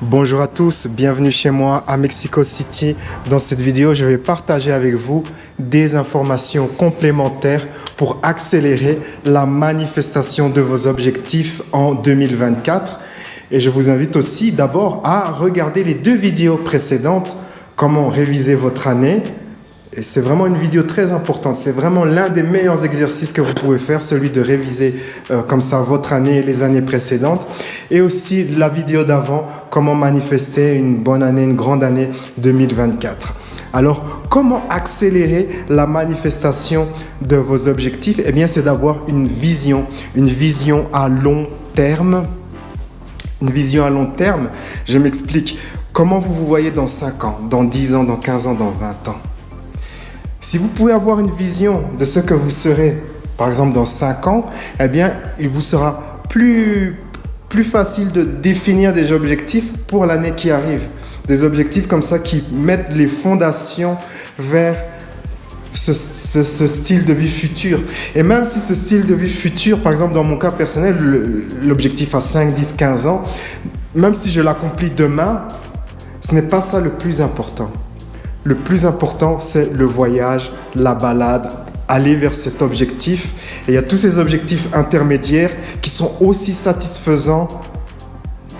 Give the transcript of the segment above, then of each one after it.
Bonjour à tous, bienvenue chez moi à Mexico City. Dans cette vidéo, je vais partager avec vous des informations complémentaires pour accélérer la manifestation de vos objectifs en 2024. Et je vous invite aussi d'abord à regarder les 2 vidéos précédentes, comment réviser votre année. Et c'est vraiment une vidéo très importante. C'est vraiment l'un des meilleurs exercices que vous pouvez faire, celui de réviser comme ça votre année et les années précédentes. Et aussi la vidéo d'avant, comment manifester une bonne année, une grande année 2024. Alors, comment accélérer la manifestation de vos objectifs? Eh bien, c'est d'avoir une vision à long terme. Une vision à long terme, je m'explique. Comment vous vous voyez dans 5 ans, dans 10 ans, dans 15 ans, dans 20 ans? Si vous pouvez avoir une vision de ce que vous serez, par exemple dans 5 ans, eh bien, il vous sera plus facile de définir des objectifs pour l'année qui arrive. Des objectifs comme ça qui mettent les fondations vers ce style de vie futur. Et même si ce style de vie futur, par exemple dans mon cas personnel, l'objectif à 5, 10, 15 ans, même si je l'accomplis demain, ce n'est pas ça le plus important. Le plus important, c'est le voyage, la balade, aller vers cet objectif. Et il y a tous ces objectifs intermédiaires qui sont aussi satisfaisants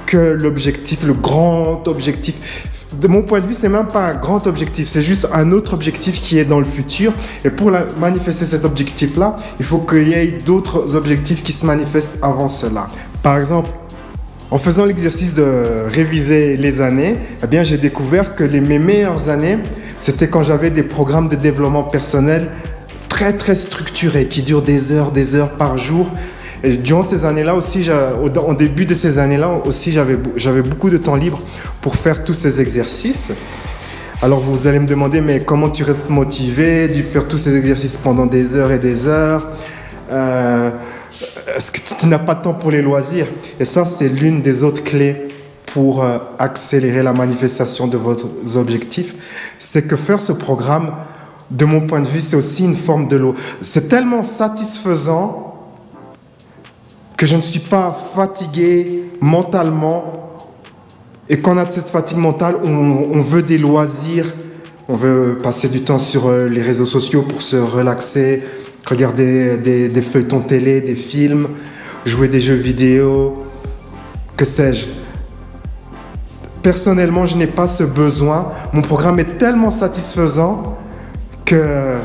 que l'objectif, le grand objectif. De mon point de vue, c'est même pas un grand objectif, c'est juste un autre objectif qui est dans le futur. Et pour manifester cet objectif-là, il faut qu'il y ait d'autres objectifs qui se manifestent avant cela. Par exemple, en faisant l'exercice de réviser les années, eh bien, j'ai découvert que mes meilleures années, c'était quand j'avais des programmes de développement personnel très, très structurés, qui durent des heures par jour. Et durant ces années-là aussi, au début de ces années-là aussi, j'avais beaucoup de temps libre pour faire tous ces exercices. Alors, vous allez me demander, mais comment tu restes motivé de faire tous ces exercices pendant des heures et des heures est-ce que tu n'as pas de temps pour les loisirs? Et ça, c'est l'une des autres clés pour accélérer la manifestation de vos objectifs. C'est que faire ce programme, de mon point de vue, c'est aussi une forme de l'eau. C'est tellement satisfaisant que je ne suis pas fatigué mentalement. Et quand on a cette fatigue mentale, on veut des loisirs. On veut passer du temps sur les réseaux sociaux pour se relaxer, regarder des feuilletons télé, des films, jouer des jeux vidéo, que sais-je. Personnellement, je n'ai pas ce besoin. Mon programme est tellement satisfaisant que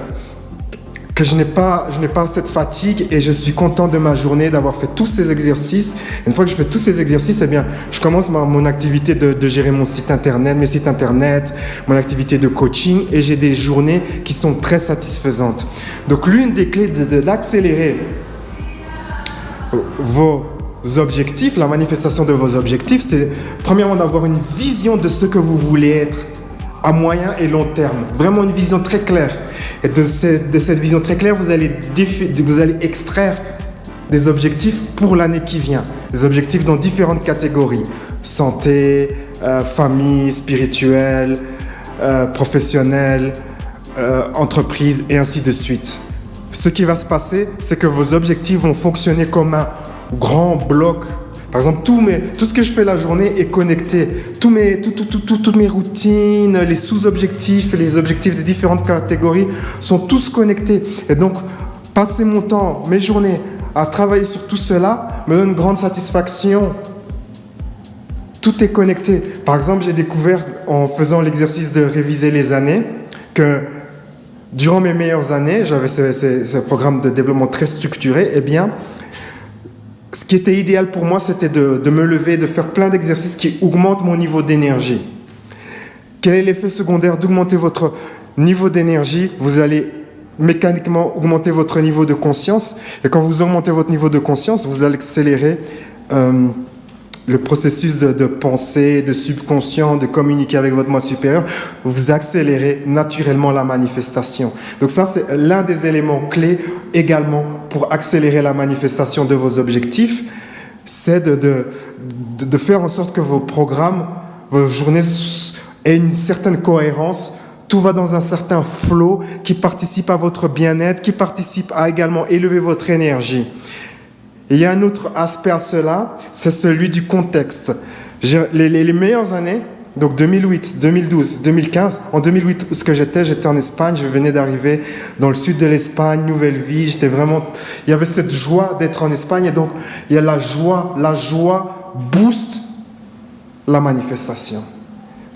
je n'ai pas cette fatigue et je suis content de ma journée, d'avoir fait tous ces exercices. Une fois que je fais tous ces exercices, eh bien, je commence mon activité de gérer mon site internet, mes sites internet, mon activité de coaching et j'ai des journées qui sont très satisfaisantes. Donc, l'une des clés d'accélérer vos objectifs, la manifestation de vos objectifs, c'est premièrement d'avoir une vision de ce que vous voulez être à moyen et long terme. Vraiment une vision très claire. Et de cette vision très claire, vous allez extraire des objectifs pour l'année qui vient. Des objectifs dans différentes catégories. Santé, famille, spirituelle, professionnelle, entreprise et ainsi de suite. Ce qui va se passer, c'est que vos objectifs vont fonctionner comme un grand bloc. Par exemple, tout ce que je fais la journée est connecté. Toutes mes routines, les sous-objectifs, les objectifs des différentes catégories sont tous connectés. Et donc, passer mon temps, mes journées à travailler sur tout cela me donne une grande satisfaction. Tout est connecté. Par exemple, j'ai découvert en faisant l'exercice de réviser les années que durant mes meilleures années, j'avais ce programme de développement très structuré. Eh bien, ce qui était idéal pour moi, c'était de me lever, de faire plein d'exercices qui augmentent mon niveau d'énergie. Quel est l'effet secondaire d'augmenter votre niveau d'énergie? Vous allez mécaniquement augmenter votre niveau de conscience. Et quand vous augmentez votre niveau de conscience, vous allez accélérer le processus de pensée, de subconscient, de communiquer avec votre moi supérieur. Vous accélérez naturellement la manifestation. Donc ça, c'est l'un des éléments clés également pour accélérer la manifestation de vos objectifs. C'est de faire en sorte que vos programmes, vos journées aient une certaine cohérence. Tout va dans un certain flow qui participe à votre bien-être, qui participe à également élever votre énergie. Et il y a un autre aspect à cela, c'est celui du contexte. Les meilleures années, donc 2008, 2012, 2015. En 2008, où ce que j'étais en Espagne. Je venais d'arriver dans le sud de l'Espagne, nouvelle vie. J'étais vraiment... Il y avait cette joie d'être en Espagne. Et donc, il y a la joie. La joie booste la manifestation.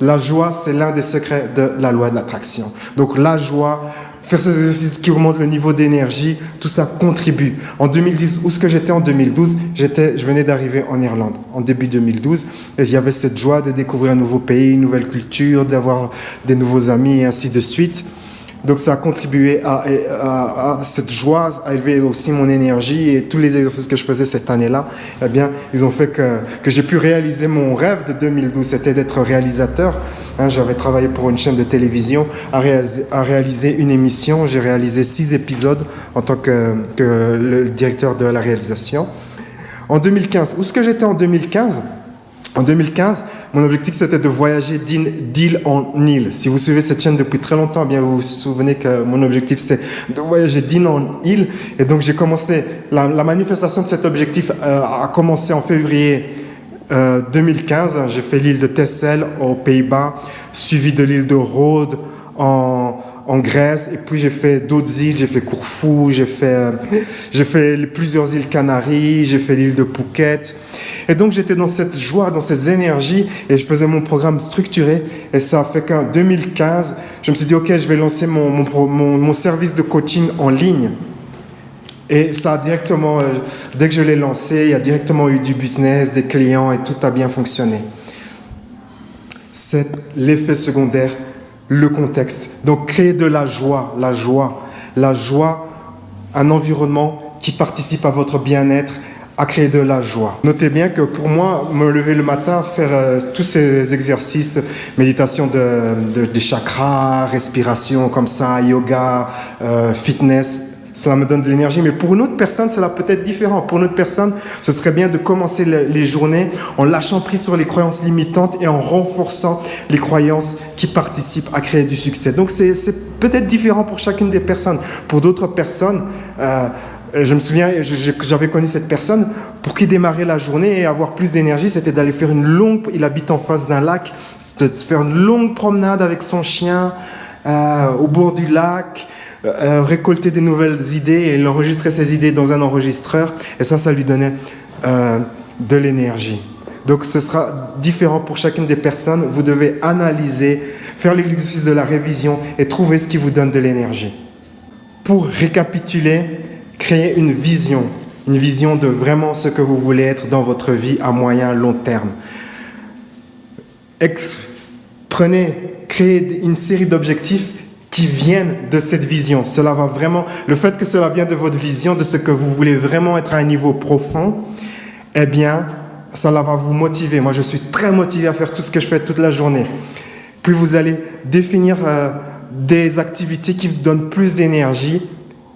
La joie, c'est l'un des secrets de la loi de l'attraction. Donc la joie, faire ces exercices qui augmentent le niveau d'énergie, tout ça contribue. En 2010, où ce que j'étais en 2012, je venais d'arriver en Irlande, en début 2012, et il y avait cette joie de découvrir un nouveau pays, une nouvelle culture, d'avoir des nouveaux amis et ainsi de suite. Donc ça a contribué à cette joie, à élever aussi mon énergie, et tous les exercices que je faisais cette année-là, eh bien, ils ont fait que j'ai pu réaliser mon rêve de 2012, c'était d'être réalisateur. J'avais travaillé pour une chaîne de télévision à réaliser une émission. J'ai réalisé 6 épisodes en tant que le directeur de la réalisation. En 2015, où est-ce que j'étais en 2015 ? En 2015, mon objectif, c'était de voyager d'île en île. Si vous suivez cette chaîne depuis très longtemps, eh bien, vous vous souvenez que mon objectif, c'était de voyager d'île en île. Et donc, j'ai commencé, la manifestation de cet objectif a commencé en février 2015. J'ai fait l'île de Texel aux Pays-Bas, suivi de l'île de Rhodes en Grèce, et puis j'ai fait d'autres îles, j'ai fait Corfou, j'ai fait plusieurs îles Canaries, j'ai fait l'île de Phuket. Et donc j'étais dans cette joie, dans cette énergie, et je faisais mon programme structuré, et ça a fait qu'en 2015, je me suis dit, ok, je vais lancer mon service de coaching en ligne. Et ça a directement, dès que je l'ai lancé, il y a directement eu du business, des clients, et tout a bien fonctionné. C'est l'effet secondaire, le contexte. Donc créer de la joie, un environnement qui participe à votre bien-être, à créer de la joie. Notez bien que pour moi, me lever le matin, faire tous ces exercices, méditation des chakras, respiration comme ça, yoga, fitness, cela me donne de l'énergie. Mais pour une autre personne, cela peut être différent. Pour une autre personne, ce serait bien de commencer les journées en lâchant prise sur les croyances limitantes et en renforçant les croyances qui participent à créer du succès. Donc c'est peut-être différent pour chacune des personnes. Pour d'autres personnes, je me souviens, j'avais connu cette personne, pour qui démarrer la journée et avoir plus d'énergie, c'était d'aller faire il habite en face d'un lac, de faire une longue promenade avec son chien au bord du lac, récolter des nouvelles idées, et il enregistrait ses idées dans un enregistreur, et ça lui donnait de l'énergie. Donc ce sera différent pour chacune des personnes. Vous devez analyser, faire l'exercice de la révision et trouver ce qui vous donne de l'énergie. Pour récapituler, créez une vision de vraiment ce que vous voulez être dans votre vie à moyen, long terme. Créez une série d'objectifs qui viennent de cette vision. Cela va vraiment, le fait que cela vient de votre vision, de ce que vous voulez vraiment être à un niveau profond, eh bien, cela va vous motiver. Moi, je suis très motivé à faire tout ce que je fais toute la journée. Puis vous allez définir des activités qui vous donnent plus d'énergie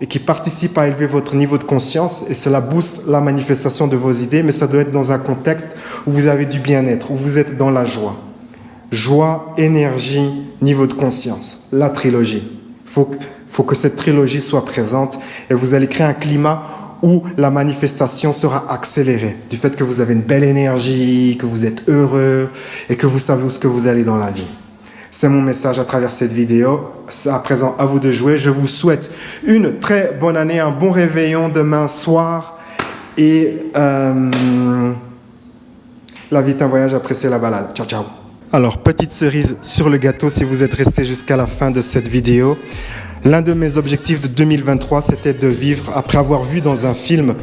et qui participent à élever votre niveau de conscience, et cela booste la manifestation de vos idées, mais ça doit être dans un contexte où vous avez du bien-être, où vous êtes dans la joie. Joie, énergie, niveau de conscience, la trilogie. Faut que cette trilogie soit présente, et vous allez créer un climat où la manifestation sera accélérée, du fait que vous avez une belle énergie, que vous êtes heureux et que vous savez où ce que vous allez dans la vie. C'est mon message à travers cette vidéo. C'est à présent à vous de jouer. Je vous souhaite une très bonne année, un bon réveillon demain soir, et la vie est un voyage, appréciez la balade. Ciao, ciao. Alors, petite cerise sur le gâteau si vous êtes resté jusqu'à la fin de cette vidéo. L'un de mes objectifs de 2023, c'était de vivre, après avoir vu dans un film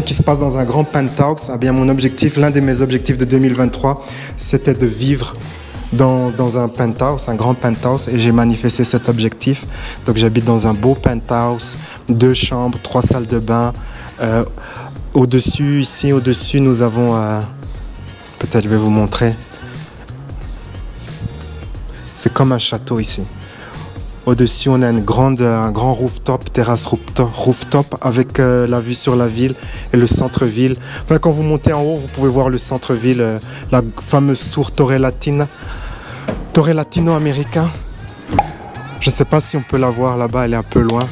qui se passe dans un grand penthouse. Eh bien, l'un de mes objectifs de 2023, c'était de vivre dans un penthouse, un grand penthouse, et j'ai manifesté cet objectif. Donc, j'habite dans un beau penthouse, 2 chambres, 3 salles de bain. Au-dessus, nous avons, peut-être je vais vous montrer. C'est comme un château ici. Au-dessus, on a un grand rooftop, terrasse rooftop avec la vue sur la ville et le centre-ville. Enfin, quand vous montez en haut, vous pouvez voir le centre-ville, la fameuse tour Torre Latino-américain. Je ne sais pas si on peut la voir là-bas, elle est un peu loin.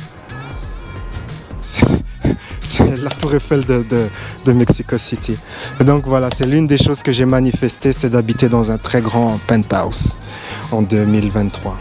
c'est la tour Eiffel de Mexico City. Et donc voilà, c'est l'une des choses que j'ai manifestées, c'est d'habiter dans un très grand penthouse en 2023.